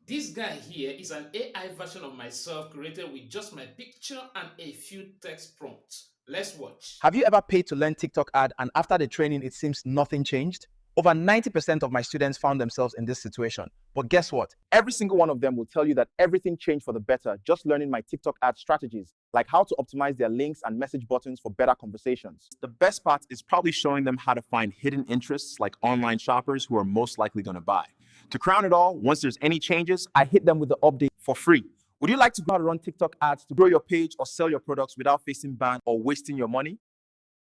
This guy here is an AI version of myself created with just my picture and a few text prompts. Let's watch. Have you ever paid to learn TikTok ad and after the training, it seems nothing changed? Over 90% of my students found themselves in this situation. But guess what? Every single one of them will tell you that everything changed for the better just learning my TikTok ad strategies, like how to optimize their links and message buttons for better conversations. The best part is probably showing them how to find hidden interests like online shoppers who are most likely going to buy. To crown it all, once there's any changes, I hit them with the update for free. Would you like to know how to run TikTok ads to grow your page or sell your products without facing ban or wasting your money?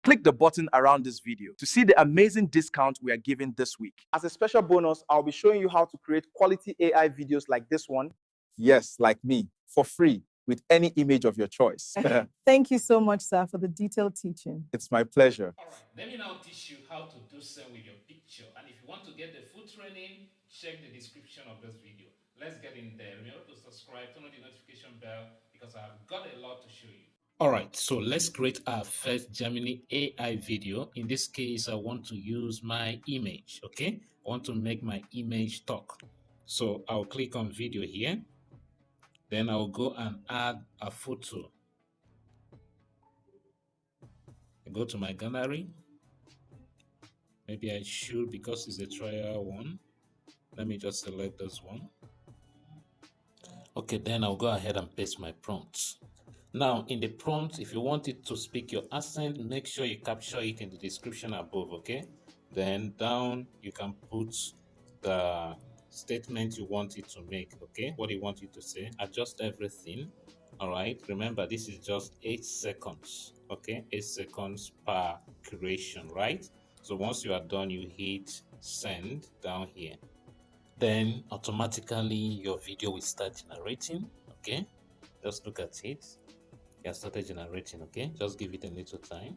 Click the button around this video to see the amazing discount we are giving this week. As a special bonus, I'll be showing you how to create quality AI videos like this one. Yes, like me, for free, with any image of your choice. Thank you so much, sir, for the detailed teaching. It's my pleasure. All right, let me now teach you how to do same with your picture. And if you want to get the full training, check the description of this video. Let's get in there. Remember to subscribe, turn on the notification bell because I've got a lot to show you. All right, so let's create our first Gemini AI video. In this case, I want to use my image, okay? I want to make my image talk. So I'll click on video here. Then I'll go and add a photo. I go to my gallery. Maybe I should, because it's a trial one. Let me just select this one. Okay, then I'll go ahead and paste my prompts. Now, in the prompt, if you want it to speak your accent, make sure you capture it in the description above, okay? Then down, you can put the statement you want it to make, okay? What you want it to say. Adjust everything, all right? Remember, this is just 8 seconds, okay? 8 seconds per creation, right? So once you are done, you hit send down here. Then automatically your video will start generating, okay? Just look at it. It has started generating, okay? Just give it a little time.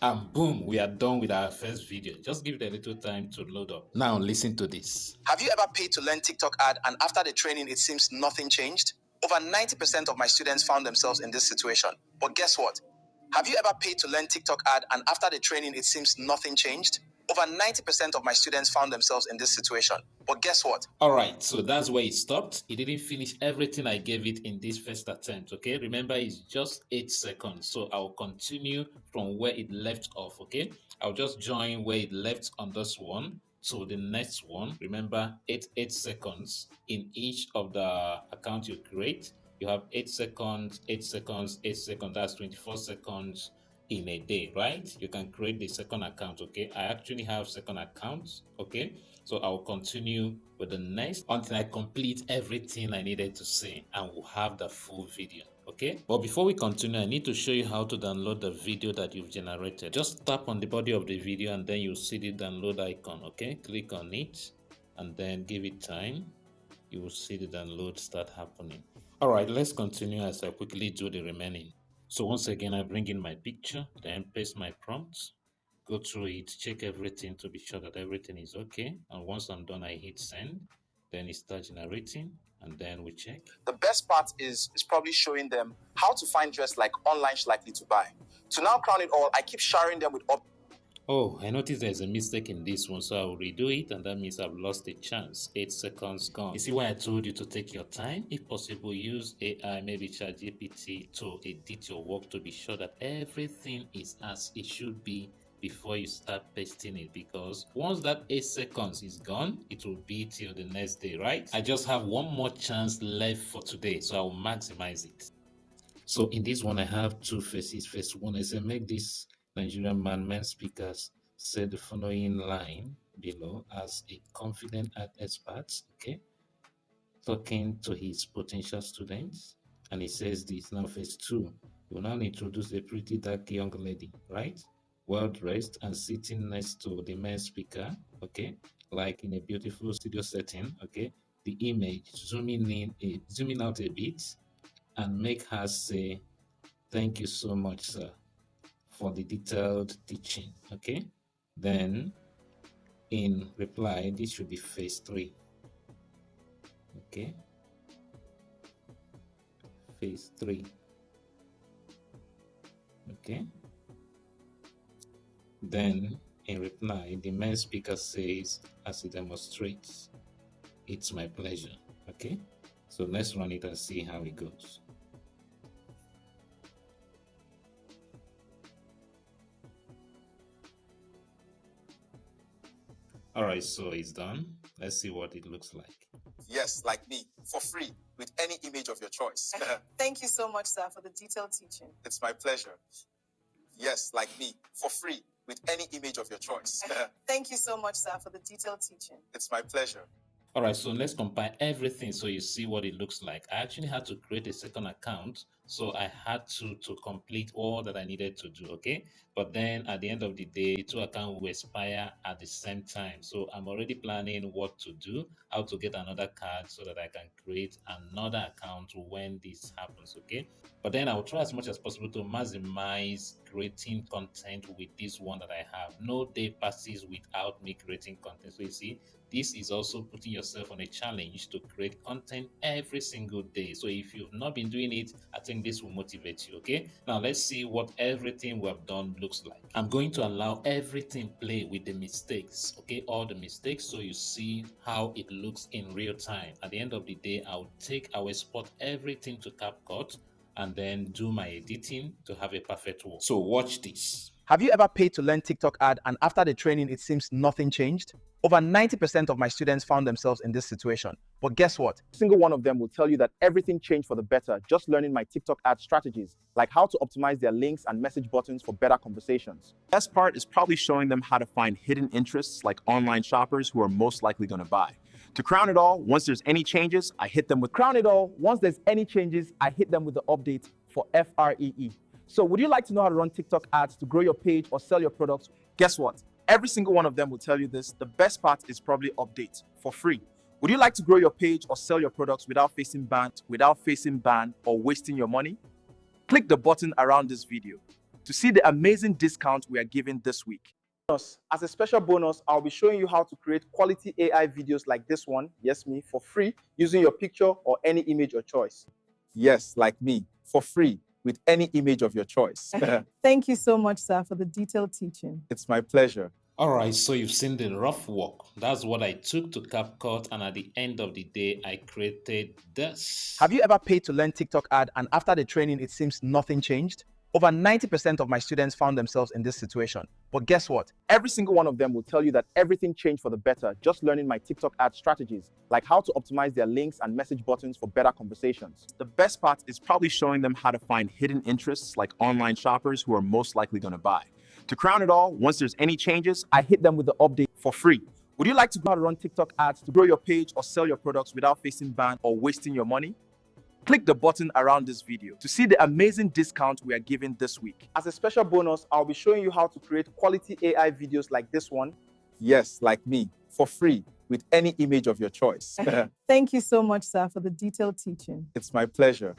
And boom, we are done with our first video. Just give it a little time to load up. Now listen to this. Have you ever paid to learn TikTok ad and after the training, it seems nothing changed? Over 90% of my students found themselves in this situation. But guess what? Have you ever paid to learn TikTok ad and after the training, it seems nothing changed? Over 90% of my students found themselves in this situation. But guess what? All right, so that's where it stopped. It didn't finish everything I gave it in this first attempt, okay? Remember, it's just 8 seconds. So I'll continue from where it left off, okay? I'll just join where it left on this one to the next one. Remember, 8 seconds in each of the account you create. You have 8 seconds, 8 seconds, 8 seconds. That's 24 seconds in a day, right? You can create the second account, okay? I actually have second accounts, okay? So I'll continue with the next until I complete everything I needed to say and we'll have the full video, okay? But before we continue, I need to show you how to download the video that you've generated. Just tap on the body of the video and then you'll see the download icon, okay? Click on it and then give it time. You will see the download start happening. All right, let's continue as I quickly do the remaining. So once again, I bring in my picture, then paste my prompts, go through it, check everything to be sure that everything is okay. And once I'm done, I hit send, then it starts generating, and then we check. The best part is probably showing them how to find dress like online likely to buy. To now crown it all, I keep showering them with Oh, I noticed there's a mistake in this one, so I'll redo it, and that means I've lost a chance. 8 seconds gone. You see why I told you to take your time? If possible, use AI, maybe ChatGPT, to edit your work to be sure that everything is as it should be before you start pasting it, because once that 8 seconds is gone, it will be till the next day, right? I just have one more chance left for today, so I will maximize it. So in this one, I have two faces. First one, I say make this Nigerian men speakers say the following line below as a confident art expert, okay, talking to his potential students. And he says this. Now phase 2, you will now introduce a pretty dark young lady, right, well dressed and sitting next to the main speaker, okay, like in a beautiful studio setting, okay. The image zooming out a bit and make her say, "Thank you so much, sir, for the detailed teaching," okay. Then in reply, this should be phase 3, okay. Phase 3, okay. Then in reply, the main speaker says, as he demonstrates, "It's my pleasure." Okay, so let's run it and see how it goes. All right, so it's done. Let's see what it looks like. Yes, like me, for free, with any image of your choice. Thank you so much, sir, for the detailed teaching. It's my pleasure. Yes, like me, for free, with any image of your choice. Thank you so much, sir, for the detailed teaching. It's my pleasure. All right, so let's compile everything so you see what it looks like. I actually had to create a second account, so I had to complete all that I needed to do, okay? But then at the end of the day, the two accounts will expire at the same time. So I'm already planning what to do, how to get another card so that I can create another account when this happens, okay? But then I'll try as much as possible to maximize creating content with this one that I have. No day passes without me creating content. So you see, this is also putting yourself on a challenge to create content every single day. So if you've not been doing it, I think this will motivate you, okay? Now let's see what everything we have done looks like. I'm going to allow everything play with the mistakes, okay? All the mistakes, so you see how it looks in real time. At the end of the day, I will export everything to CapCut and then do my editing to have a perfect work. So watch this. Have you ever paid to learn TikTok ad and after the training, it seems nothing changed? Over 90% of my students found themselves in this situation. But guess what? Every single one of them will tell you that everything changed for the better just learning my TikTok ad strategies, like how to optimize their links and message buttons for better conversations. The best part is probably showing them how to find hidden interests like online shoppers who are most likely going to buy. To crown it all, once there's any changes, I hit them with the update for FREE. So would you like to know how to run TikTok ads to grow your page or sell your products? Guess what? Every single one of them will tell you this. The best part is probably update for free. Would you like to grow your page or sell your products without facing ban or wasting your money? Click the button around this video to see the amazing discount we are giving this week. As a special bonus, I'll be showing you how to create quality AI videos like this one, yes me, for free using your picture or any image of choice. Yes, like me, for free, with any image of your choice. Thank you so much, sir, for the detailed teaching. It's my pleasure. All right, so you've seen the rough work. That's what I took to CapCut, and at the end of the day, I created this. Have you ever paid to learn TikTok ad and after the training, it seems nothing changed? Over 90% of my students found themselves in this situation. But guess what? Every single one of them will tell you that everything changed for the better just learning my TikTok ad strategies, like how to optimize their links and message buttons for better conversations. The best part is probably showing them how to find hidden interests like online shoppers who are most likely going to buy. To crown it all, once there's any changes, I hit them with the update for free. Would you like to know how to run TikTok ads to grow your page or sell your products without facing ban or wasting your money? Click the button around this video to see the amazing discount we are giving this week. As a special bonus, I'll be showing you how to create quality AI videos like this one. Yes, like me, for free, with any image of your choice. Thank you so much, sir, for the detailed teaching. It's my pleasure.